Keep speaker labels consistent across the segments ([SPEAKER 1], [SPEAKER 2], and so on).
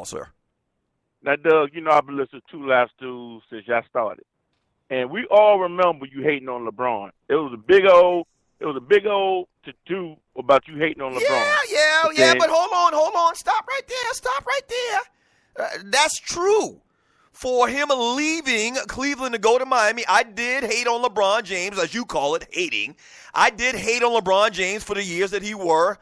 [SPEAKER 1] basketball, sir.
[SPEAKER 2] Now, Doug, you know I've been listening to Last Dudes since y'all started. And we all remember you hating on LeBron. It was a big old to do about you hating on LeBron.
[SPEAKER 1] Yeah, but hold on. Stop right there. That's true. For him leaving Cleveland to go to Miami, I did hate on LeBron James, as you call it, hating. I did hate on LeBron James for the years that he was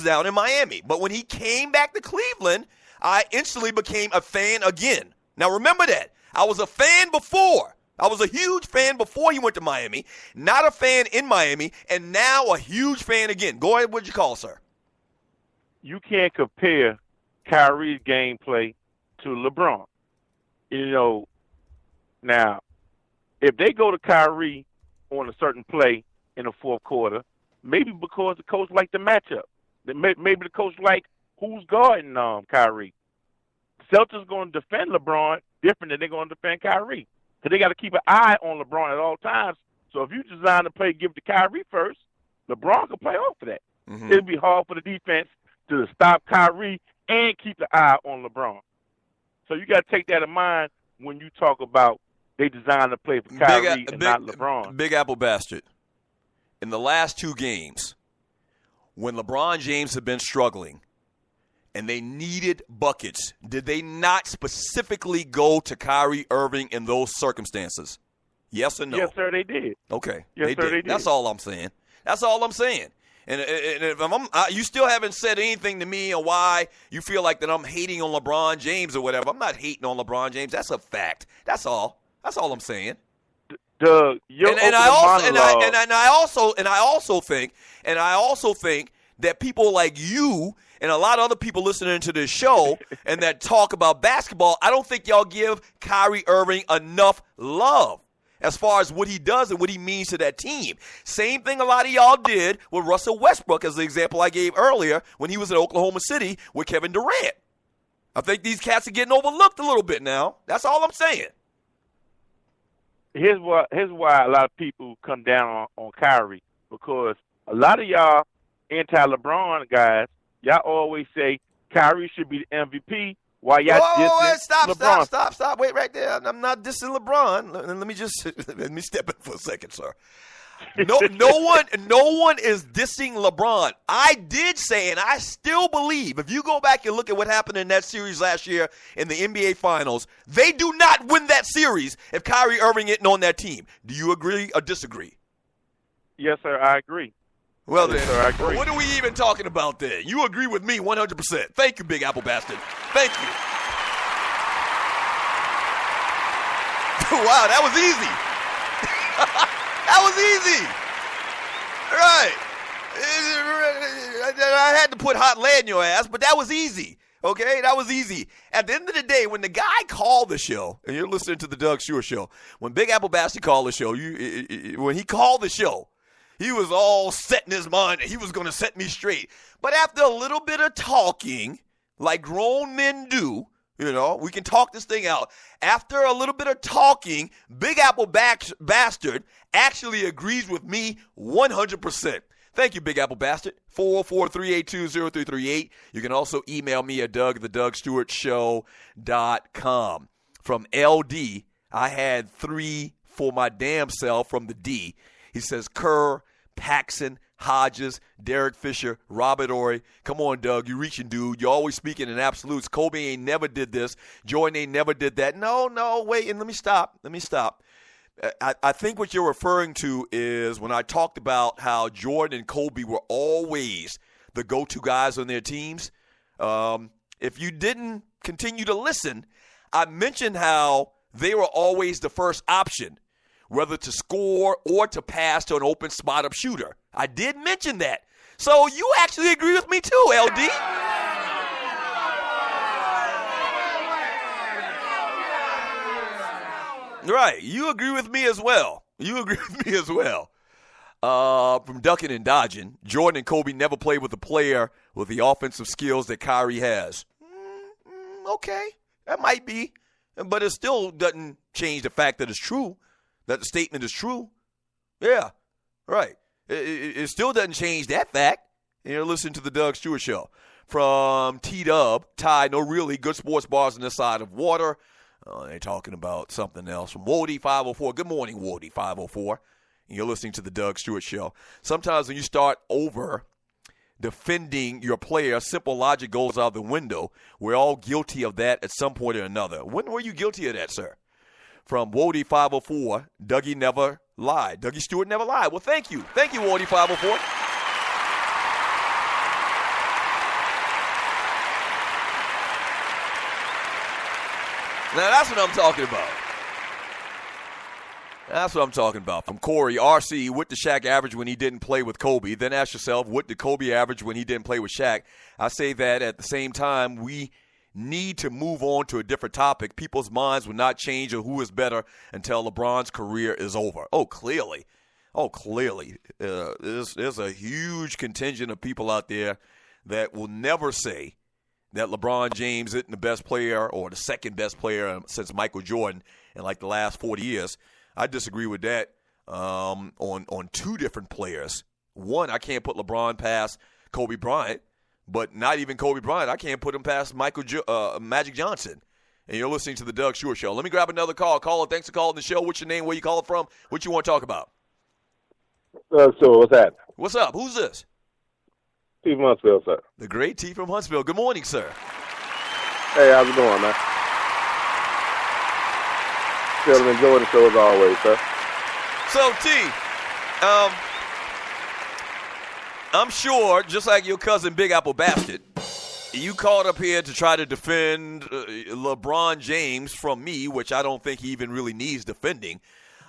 [SPEAKER 1] down in Miami. But when he came back to Cleveland, I instantly became a fan again. Now remember that. I was a fan before. I was a huge fan before he went to Miami, not a fan in Miami, and now a huge fan again. Go ahead, what'd you call, sir?
[SPEAKER 2] You can't compare Kyrie's gameplay to LeBron. You know, now, if they go to Kyrie on a certain play in the fourth quarter, maybe because the coach liked the matchup. Maybe the coach liked who's guarding Kyrie. Celtics going to defend LeBron different than they're going to defend Kyrie. Because they got to keep an eye on LeBron at all times. So if you design the play, give it to Kyrie first, LeBron can play off of that. Mm-hmm. It'll be hard for the defense to stop Kyrie and keep the eye on LeBron. So you got to take that in mind when you talk about they designed the play for Kyrie and not LeBron.
[SPEAKER 1] Big Apple bastard. In the last two games, when LeBron James had been struggling and they needed buckets, did they not specifically go to Kyrie Irving in those circumstances? Yes or no?
[SPEAKER 2] Yes, sir, they did.
[SPEAKER 1] Okay.
[SPEAKER 2] Yes, sir, they did.
[SPEAKER 1] That's all I'm saying. And if you still haven't said anything to me on why you feel like that I'm hating on LeBron James or whatever. I'm not hating on LeBron James. That's a fact. That's all. That's all I'm saying.
[SPEAKER 2] Doug,
[SPEAKER 1] I also think that people like you and a lot of other people listening to this show and that talk about basketball, I don't think y'all give Kyrie Irving enough love as far as what he does and what he means to that team. Same thing a lot of y'all did with Russell Westbrook, as the example I gave earlier when he was at Oklahoma City with Kevin Durant. I think these cats are getting overlooked a little bit now. That's all I'm saying.
[SPEAKER 2] Here's why a lot of people come down on Kyrie, because a lot of y'all anti-LeBron guys, y'all always say Kyrie should be the MVP. Why y'all dissing LeBron?
[SPEAKER 1] Stop. Wait right there. I'm not dissing LeBron. Let me step in for a second, sir. No one is dissing LeBron. I did say, and I still believe, if you go back and look at what happened in that series last year in the NBA Finals, they do not win that series if Kyrie Irving isn't on that team. Do you agree or disagree?
[SPEAKER 2] Yes, sir, I agree.
[SPEAKER 1] Well, then, what are we even talking about then? You agree with me 100%. Thank you, Big Apple Bastard. Thank you. Wow, that was easy. That was easy. Right. I had to put hot lead in your ass, but that was easy. Okay, that was easy. At the end of the day, when the guy called the show, and you're listening to the Doug Stewart Show, when Big Apple Bastard called the show, when he called the show, he was all set in his mind that he was going to set me straight. But after a little bit of talking, like grown men do, we can talk this thing out. After a little bit of talking, Big Apple Bastard actually agrees with me 100%. Thank you, Big Apple Bastard. 404-382-0338. You can also email me at doug@thedugstewartshow.com. From LD, I had 3 for my damn self from the D. He says Kerr, Paxson, Hodges, Derek Fisher, Robert Ory. Come on, Doug. You reaching, dude. You're always speaking in absolutes. Kobe ain't never did this. Jordan ain't never did that. No, wait, and let me stop. I think what you're referring to is when I talked about how Jordan and Kobe were always the go-to guys on their teams. If you didn't continue to listen, I mentioned how they were always the first option, whether to score or to pass to an open spot-up shooter. I did mention that. So you actually agree with me too, LD. Right. You agree with me as well. From ducking and dodging, Jordan and Kobe never played with a player with the offensive skills that Kyrie has. Okay. That might be. But it still doesn't change the fact that it's true. That the statement is true. Yeah, right. It still doesn't change that fact. Listen to the Doug Stewart Show. from T-Dub. Ty, no really good sports bars on this side of water. They're talking about something else. From Woody 504. Good morning, Woody 504. And you're listening to the Doug Stewart Show. Sometimes when you start over defending your player, simple logic goes out the window. We're all guilty of that at some point or another. When were you guilty of that, sir? From Woody 504, Dougie never lied. Dougie Stewart never lied. Well, thank you. Thank you, Woody 504. Now, that's what I'm talking about. That's what I'm talking about. From Corey, RC, what did Shaq average when he didn't play with Kobe? Then ask yourself, what did Kobe average when he didn't play with Shaq? I say that at the same time, we need to move on to a different topic. People's minds will not change on who is better until LeBron's career is over. Oh, clearly. There's a huge contingent of people out there that will never say that LeBron James isn't the best player or the second best player since Michael Jordan in like the last 40 years. I disagree with that on two different players. One, I can't put LeBron past Kobe Bryant, but not even Kobe Bryant. I can't put him past Magic Johnson. And you're listening to the Doug Stewart Show. Let me grab another call. Caller, thanks for calling the show. What's your name? Where you calling from? What you want to talk about?
[SPEAKER 3] So what's that?
[SPEAKER 1] What's up? Who's this?
[SPEAKER 3] T from Huntsville, sir.
[SPEAKER 1] The great T from Huntsville. Good morning, sir.
[SPEAKER 3] Hey, how's it going, man? Still enjoying the show as always, sir.
[SPEAKER 1] So, T, I'm sure, just like your cousin Big Apple Bastard, you called up here to try to defend LeBron James from me, which I don't think he even really needs defending.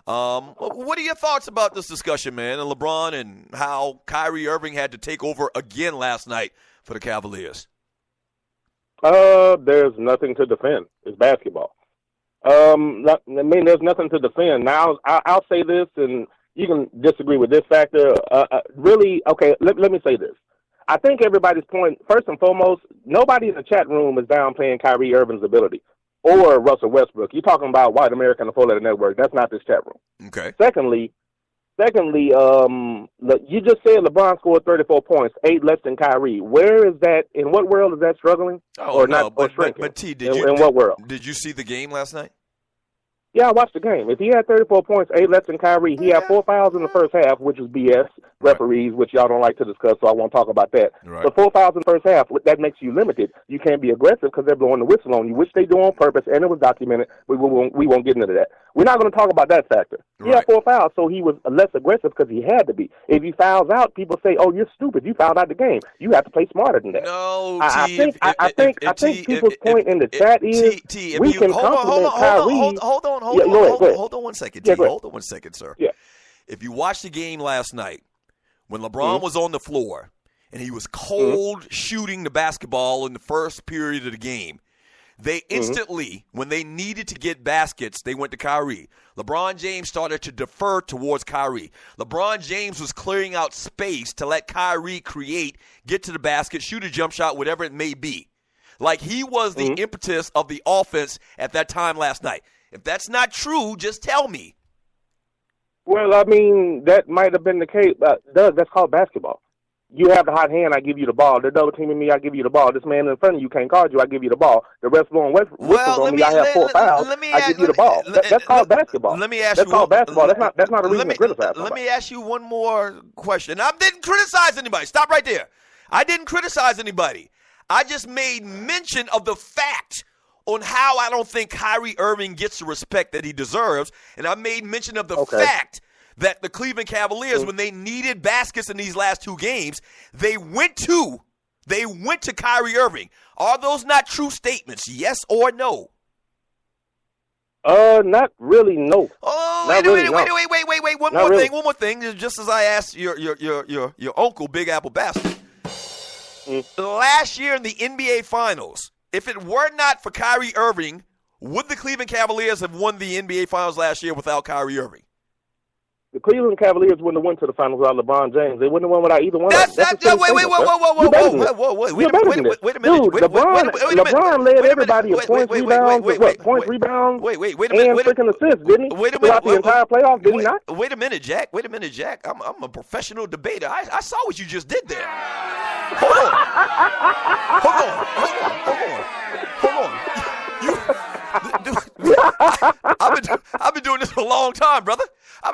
[SPEAKER 1] What are your thoughts about this discussion, man, and LeBron and how Kyrie Irving had to take over again last night for the Cavaliers?
[SPEAKER 3] There's nothing to defend. It's basketball. There's nothing to defend. Now, I'll say this, and you can disagree with this factor. Really, okay, let me say this. I think everybody's point, first and foremost, nobody in the chat room is downplaying Kyrie Irving's ability or Russell Westbrook. You're talking about White America and the Four-Letter Network. That's not this chat room.
[SPEAKER 1] Okay.
[SPEAKER 3] Secondly, you just said LeBron scored 34 points, 8 less than Kyrie. Where is that? In what world is that struggling?
[SPEAKER 1] But T,
[SPEAKER 3] in what world?
[SPEAKER 1] Did you see the game last night?
[SPEAKER 3] Yeah, I watched the game. If he had 34 points, 8 less than Kyrie, he had 4 fouls in the first half, which is BS. Referees, which y'all don't like to discuss, so I won't talk about that.
[SPEAKER 1] Right.
[SPEAKER 3] But 4 fouls in the first half, that makes you limited. You can't be aggressive because they're blowing the whistle on you, which they do on purpose, and it was documented. We won't get into that. We're not going to talk about that factor. He had 4 fouls, so he was less aggressive because he had to be. If he fouls out, people say, "Oh, you're stupid. You fouled out the game. You have to play smarter than that."
[SPEAKER 1] No,
[SPEAKER 3] I think people's point in the chat is we can compliment Kyrie.
[SPEAKER 1] Hold on 1 second, T. Hold on 1 second, sir.
[SPEAKER 3] Yeah.
[SPEAKER 1] If you watched the game last night, when LeBron was on the floor and he was cold shooting the basketball in the first period of the game, they instantly, when they needed to get baskets, they went to Kyrie. LeBron James started to defer towards Kyrie. LeBron James was clearing out space to let Kyrie create, get to the basket, shoot a jump shot, whatever it may be. Like he was the impetus of the offense at that time last night. If that's not true, just tell me.
[SPEAKER 3] Well, I mean, that might have been the case. Doug, that's called basketball. You have the hot hand, I give you the ball. They're double teaming me, I give you the ball. This man in front of you can't guard you, I give you the ball. The rest blowing whistles on me, I have 4 fouls, I give you the ball. That's called basketball. That's called basketball. That's not a reason to criticize somebody.
[SPEAKER 1] Let me ask you one more question. I didn't criticize anybody. Stop right there. I didn't criticize anybody. I just made mention of the fact on how I don't think Kyrie Irving gets the respect that he deserves, and I made mention of the fact that the Cleveland Cavaliers, when they needed baskets in these last 2 games, they went to Kyrie Irving. Are those not true statements? Yes or no?
[SPEAKER 3] Not really. No.
[SPEAKER 1] Oh,
[SPEAKER 3] wait.
[SPEAKER 1] One more thing. Just as I asked your uncle, Big Apple Bastard. Last year in the NBA Finals, if it were not for Kyrie Irving, would the Cleveland Cavaliers have won the NBA Finals last year without Kyrie Irving?
[SPEAKER 3] The Cleveland Cavaliers wouldn't have went to the finals without LeBron James. They wouldn't have won without either one.
[SPEAKER 1] Wait a minute.
[SPEAKER 3] Dude, LeBron led everybody in points, rebounds, and freaking assists, didn't he? Throughout the entire playoffs, did he not?
[SPEAKER 1] Wait a minute, Jack. I'm a professional debater. I saw what you just did there. Hold on. I've been doing this for a long time, brother. I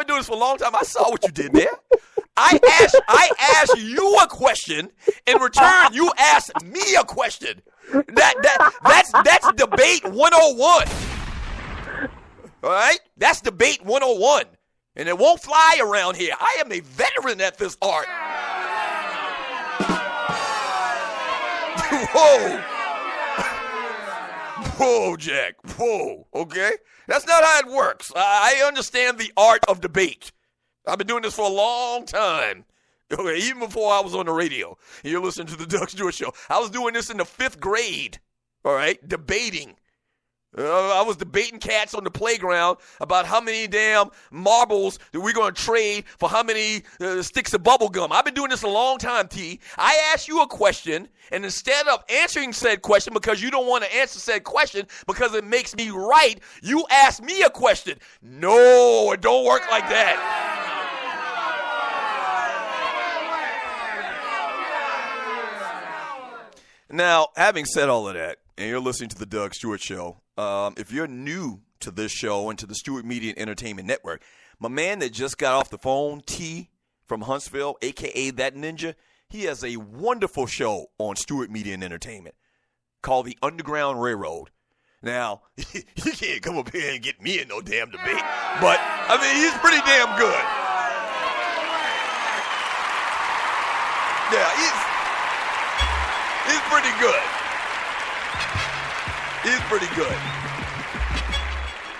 [SPEAKER 1] saw what you did there. I asked you a question. In return, you asked me a question. That's debate 101. All right? That's debate 101. And it won't fly around here. I am a veteran at this art. Whoa, Jack. Whoa, okay? That's not how it works. I understand the art of debate. I've been doing this for a long time. Okay, even before I was on the radio. You're listening to the Doug Stewart Show. I was doing this in the 5th grade, all right, debating. I was debating cats on the playground about how many damn marbles that we're going to trade for how many sticks of bubble gum. I've been doing this a long time, T. I asked you a question, and instead of answering said question because you don't want to answer said question because it makes me right, you asked me a question. No, it don't work like that. Now, having said all of that, and you're listening to the Doug Stewart Show, if you're new to this show and to the Stewart Media and Entertainment Network, my man that just got off the phone, T from Huntsville, a.k.a. That Ninja, he has a wonderful show on Stewart Media and Entertainment called The Underground Railroad. Now, you can't come up here and get me in no damn debate, but, I mean, he's pretty damn good. Yeah, he's pretty good. He's pretty good.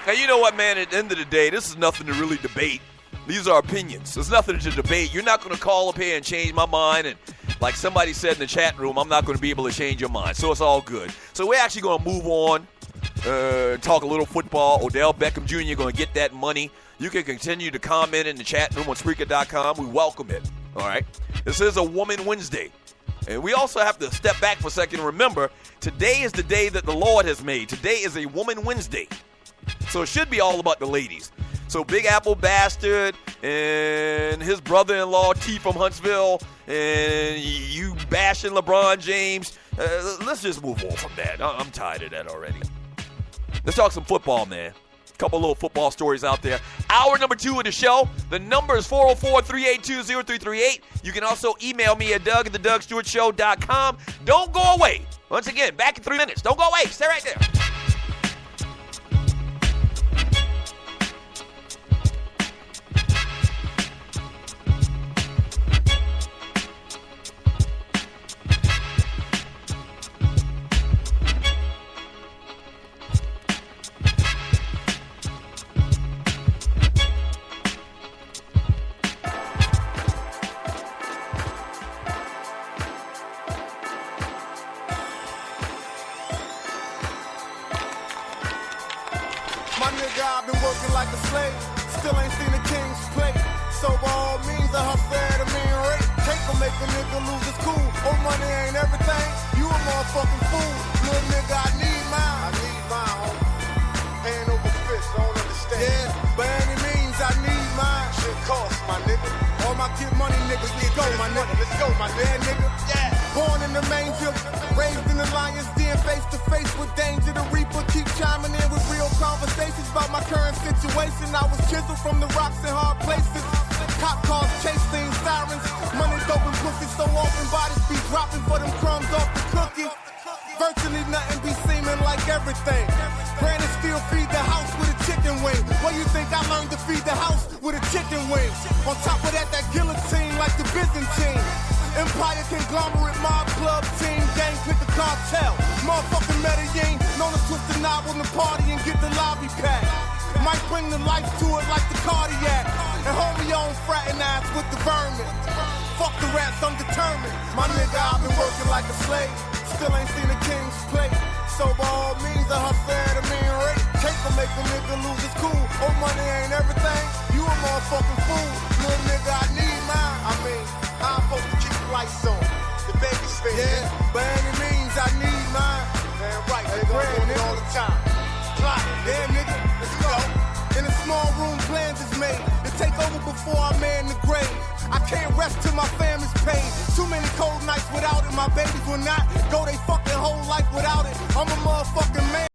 [SPEAKER 1] Now, you know what, man? At the end of the day, this is nothing to really debate. These are opinions. There's nothing to debate. You're not going to call up here and change my mind. And like somebody said in the chat room, I'm not going to be able to change your mind. So it's all good. So we're actually going to move on, talk a little football. Odell Beckham Jr. going to get that money. You can continue to comment in the chat room on Spreaker.com. We welcome it. All right? This is a Woman Wednesday. And we also have to step back for a second and remember, today is the day that the Lord has made. Today is a Woman Wednesday. So it should be all about the ladies. So Big Apple Bastard and his brother-in-law, T from Huntsville, and you bashing LeBron James, let's just move on from that. I'm tired of that already. Let's talk some football, man. Couple little football stories out there. Hour number 2 of the show. The number is 404-382-0338. You can also email me at Doug@theDougStewartShow.com. Don't go away. Once again, back in 3 minutes. Don't go away. Stay right there.
[SPEAKER 4] Make a nigga lose his cool. Oh, money ain't everything. You a motherfucking fool. Little nigga, I need mine. I mean, I'm supposed to keep the lights on. The baby's face. Yeah, by any means, I need mine. Man, right, they gon' do it all the time. Plot, yeah, nigga, let's go. In a small room, plans is made to take over before I man the grave. I can't rest till my family's paid. Too many cold nights without it. My babies will not go they fucking whole life without it. I'm a motherfucking man.